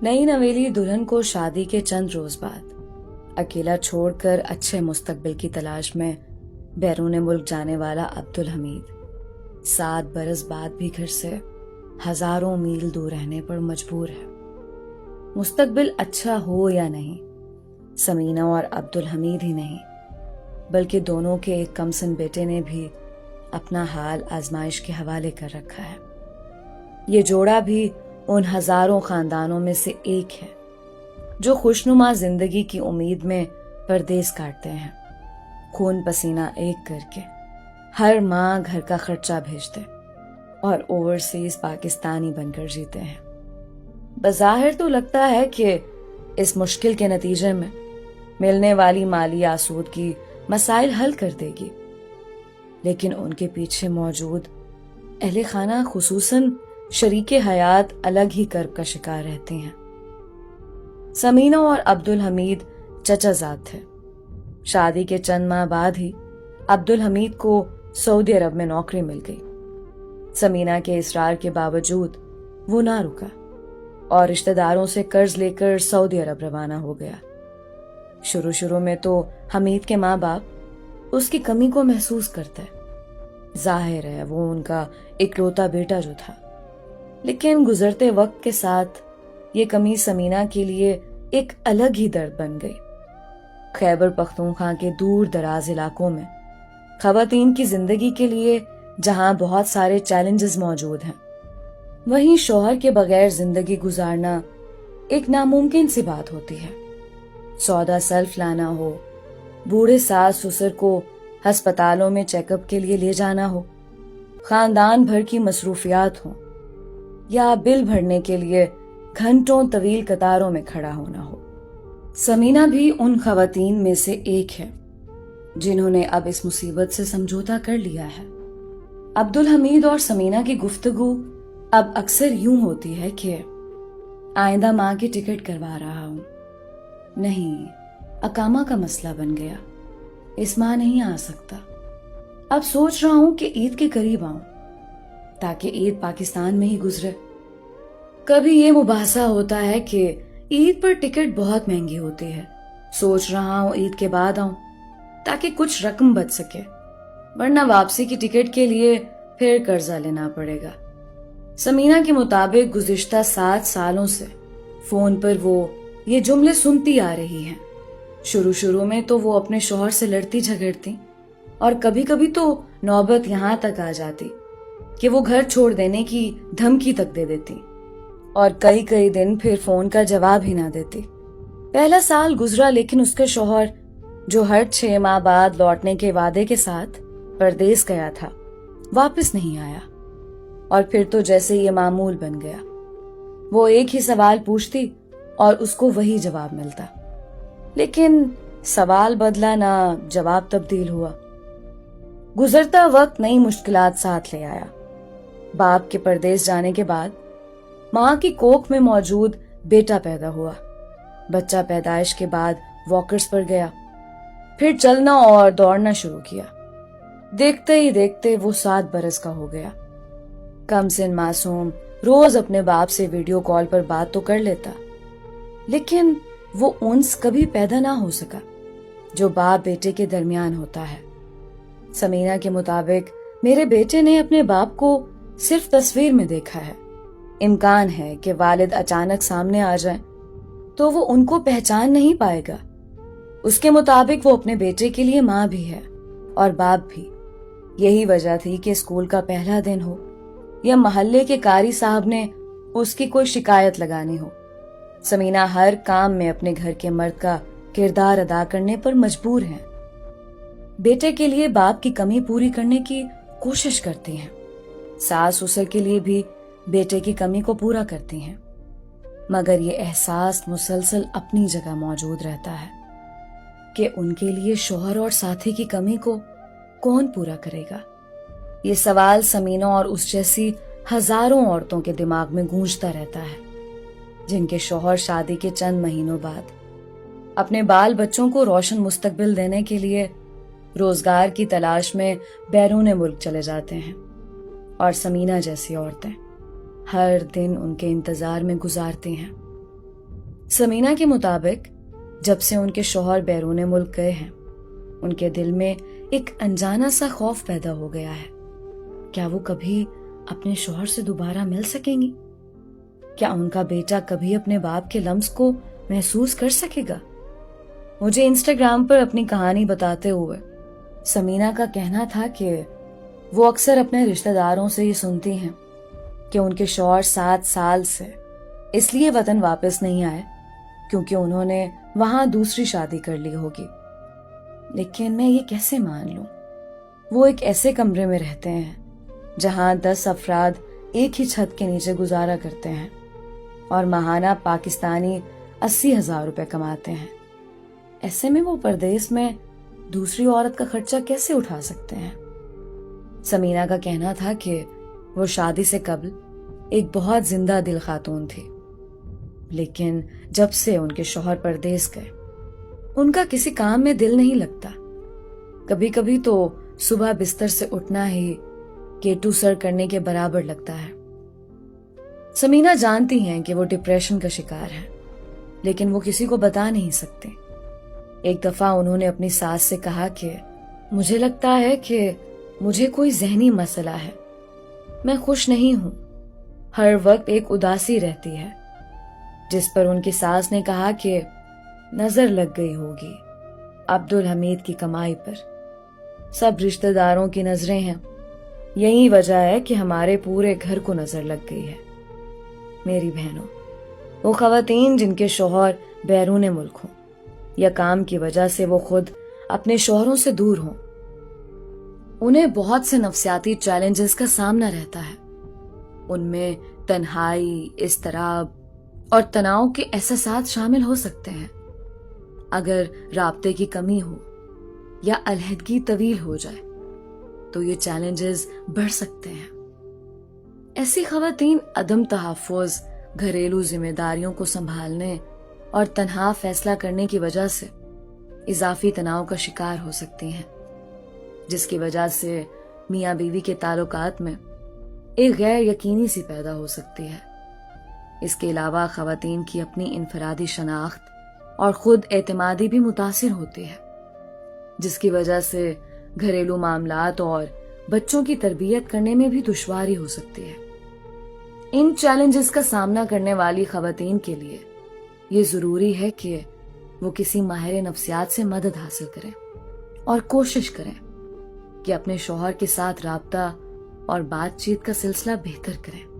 नई नवेली दुल्हन को शादी के चंद रोज बाद अकेला छोड़कर अच्छे मुस्तकबिल की तलाश में बैरून मुल्क जाने वाला अब्दुल हमीद 7 बरस बाद भी घर से हजारों मील दूर रहने पर मजबूर है। मुस्तकबिल अच्छा हो या नहीं, समीना और अब्दुल हमीद ही नहीं बल्कि दोनों के एक कमसन बेटे ने भी अपना हाल आजमाइश के हवाले कर रखा है। ये जोड़ा भी उन हजारों खानदानों में से एक है जो खुशनुमा जिंदगी की उम्मीद में परदेस काटते हैं, खून पसीना एक करके हर माह घर का खर्चा भेजते और ओवरसीज पाकिस्तानी बनकर जीते हैं। बज़ाहिर तो लगता है कि इस मुश्किल के नतीजे में मिलने वाली माली आसूदगी मसाइल हल कर देगी, लेकिन उनके पीछे मौजूद अहले खाना खुसूसन शरीके हयात अलग ही कर्ब का शिकार रहती हैं। समीना और अब्दुल हमीद चचाजाद थे। शादी के चंद माह बाद ही अब्दुल हमीद को सऊदी अरब में नौकरी मिल गई। समीना के इसरार के बावजूद वो ना रुका और रिश्तेदारों से कर्ज लेकर सऊदी अरब रवाना हो गया। शुरू में तो हमीद के माँ बाप उसकी कमी को महसूस करते। जाहिर है वो उनका इकलौता बेटा जो था, लेकिन गुजरते वक्त के साथ ये कमी समीना के लिए एक अलग ही दर्द बन गई। खैबर पख्तूनख्वा के दूर दराज इलाकों में खवातीन की जिंदगी के लिए जहां बहुत सारे चैलेंजेस मौजूद हैं, वहीं शौहर के बगैर जिंदगी गुजारना एक नामुमकिन सी बात होती है। सौदा सल्फ लाना हो, बूढ़े सास ससुर को अस्पतालों में चेकअप के लिए ले जाना हो, खानदान भर की मसरूफियात हो या बिल भरने के लिए घंटों तवील कतारों में खड़ा होना हो। समीना भी उन खवातीन में से एक है जिन्होंने अब इस मुसीबत से समझौता कर लिया है। अब्दुल हमीद और समीना की गुफ्तगू अब अक्सर यूं होती है कि आइंदा माँ की टिकट करवा रहा हूं, नहीं अकामा का मसला बन गया, इस माह नहीं आ सकता। अब सोच रहा हूं कि ईद के करीब आऊं ताकि ईद पाकिस्तान में ही गुजरे। कभी ये मुबासा होता है कि ईद पर टिकट बहुत महंगी होती है, सोच रहा हूं ईद के बाद आऊं ताकि कुछ रकम बच सके, वरना वापसी की टिकट के लिए फिर कर्जा लेना पड़ेगा। समीना के मुताबिक गुज़िश्ता 7 सालों से फोन पर वो ये जुमले सुनती आ रही हैं। शुरू में तो वो अपने शौहर से लड़ती झगड़ती और कभी कभी तो नौबत यहाँ तक आ जाती कि वो घर छोड़ देने की धमकी तक दे देती और कई दिन फिर फोन का जवाब ही ना देती। पहला साल गुजरा, लेकिन उसके शौहर जो हर 6 माह बाद लौटने के वादे के साथ परदेस गया था, वापस नहीं आया। और फिर तो जैसे ये मामूल बन गया, वो एक ही सवाल पूछती और उसको वही जवाब मिलता, लेकिन सवाल बदला ना जवाब तब्दील हुआ। गुजरता वक्त नई मुश्किलात साथ ले आया। बाप के परदेस जाने के बाद माँ की कोख में मौजूद बेटा पैदा हुआ। बच्चा पैदाइश के बाद वॉकर्स पर गया, फिर चलना और दौड़ना शुरू किया। देखते ही देखते वो 7 बरस का हो गया। कमसिन मासूम रोज अपने बाप से वीडियो कॉल पर बात तो कर लेता, लेकिन वो उन्स कभी पैदा ना हो सका जो बाप बेटे के दरमियान होता है। समीना के मुताबिक मेरे बेटे ने अपने बाप को सिर्फ तस्वीर में देखा है। इम्कान है कि वालिद अचानक सामने आ जाए तो वो उनको पहचान नहीं पाएगा। उसके मुताबिक वो अपने बेटे के लिए माँ भी है और बाप भी। यही वजह थी कि स्कूल का पहला दिन हो या मोहल्ले के कारी साहब ने उसकी कोई शिकायत लगानी हो, समीना हर काम में अपने घर के मर्द का किरदार अदा करने पर मजबूर है। बेटे के लिए बाप की कमी पूरी करने की कोशिश करती हैं, सास ससुर के लिए भी बेटे की कमी को पूरा करती हैं, मगर ये एहसास मुसलसल अपनी जगह मौजूद रहता है कि उनके लिए शौहर और साथी की कमी को कौन पूरा करेगा। ये सवाल समीना और उस जैसी हजारों औरतों के दिमाग में गूंजता रहता है जिनके शौहर शादी के चंद महीनों बाद अपने बाल बच्चों को रोशन मुस्तकबिल देने के लिए रोजगार की तलाश में बैरून मुल्क चले जाते हैं, और समीना जैसी औरतें हर दिन उनके इंतजार में गुजारती हैं। समीना के मुताबिक जब से उनके शौहर बैरून मुल्क गए हैं, उनके दिल में एक अनजाना सा खौफ पैदा हो गया है। क्या वो कभी अपने शौहर से दोबारा मिल सकेंगी? क्या उनका बेटा कभी अपने बाप के लम्स को महसूस कर सकेगा? मुझे इंस्टाग्राम पर अपनी कहानी बताते हुए समीना का कहना था कि वो अक्सर अपने रिश्तेदारों से ये सुनती हैं कि उनके शौहर 7 साल से इसलिए वतन वापस नहीं आए क्योंकि उन्होंने वहां दूसरी शादी कर ली होगी। लेकिन मैं ये कैसे मान लूं? वो एक ऐसे कमरे में रहते हैं जहां 10 अफराद एक ही छत के नीचे गुजारा करते हैं और माहाना पाकिस्तानी 80,000 रुपए कमाते हैं। ऐसे में वो परदेश में दूसरी औरत का खर्चा कैसे उठा सकते हैं? समीना का कहना था कि वो शादी से कबल एक बहुत जिंदा दिल खातून थी, लेकिन जब से उनके शौहर परदेश गए उनका किसी काम में दिल नहीं लगता। कभी कभी तो सुबह बिस्तर से उठना ही केटू सर करने के बराबर लगता है। समीना जानती हैं कि वो डिप्रेशन का शिकार है, लेकिन वो किसी को बता नहीं सकते। एक दफा उन्होंने अपनी सास से कहा कि मुझे लगता है कि मुझे कोई जहनी मसला है, मैं खुश नहीं हूं, हर वक्त एक उदासी रहती है। जिस पर उनकी सास ने कहा कि नजर लग गई होगी अब्दुल हमीद की कमाई पर। सब रिश्तेदारों की नजरें हैं, यही वजह है कि हमारे पूरे घर को नजर लग गई है। मेरी बहनों, वो खवातीन जिनके शौहर बैरून मुल्क हों या काम की वजह से वो खुद अपने शौहरों से दूर हों, उन्हें बहुत से नफसियाती चैलेंजेस का सामना रहता है। उनमें तन्हाई, इस्तराब और तनाव के एहसास शामिल हो सकते हैं। अगर राब्ते की कमी हो या अलहदगी तवील हो जाए तो ये चैलेंजेस बढ़ सकते हैं। ऐसी खवातीन अदम तहफ़्फ़ुज़, घरेलू जिम्मेदारियों को संभालने और तन्हा फैसला करने की वजह से इजाफी तनाव का शिकार हो सकती हैं, जिसकी वजह से मियाँ बीवी के ताल्लुकात में एक गैर यकीनी सी पैदा हो सकती है। इसके अलावा खवातीन की अपनी इनफरादी शनाख्त और खुद एतमादी भी मुतासिर होती है, जिसकी वजह से घरेलू मामलात और बच्चों की तरबियत करने में भी दुश्वारी हो सकती है। इन चैलेंजेस का सामना करने वाली खवातीन के लिए ये जरूरी है कि वो किसी माहिर नफ्सियात से मदद हासिल करें और कोशिश करें कि अपने शौहर के साथ राब्ता और बातचीत का सिलसिला बेहतर करें।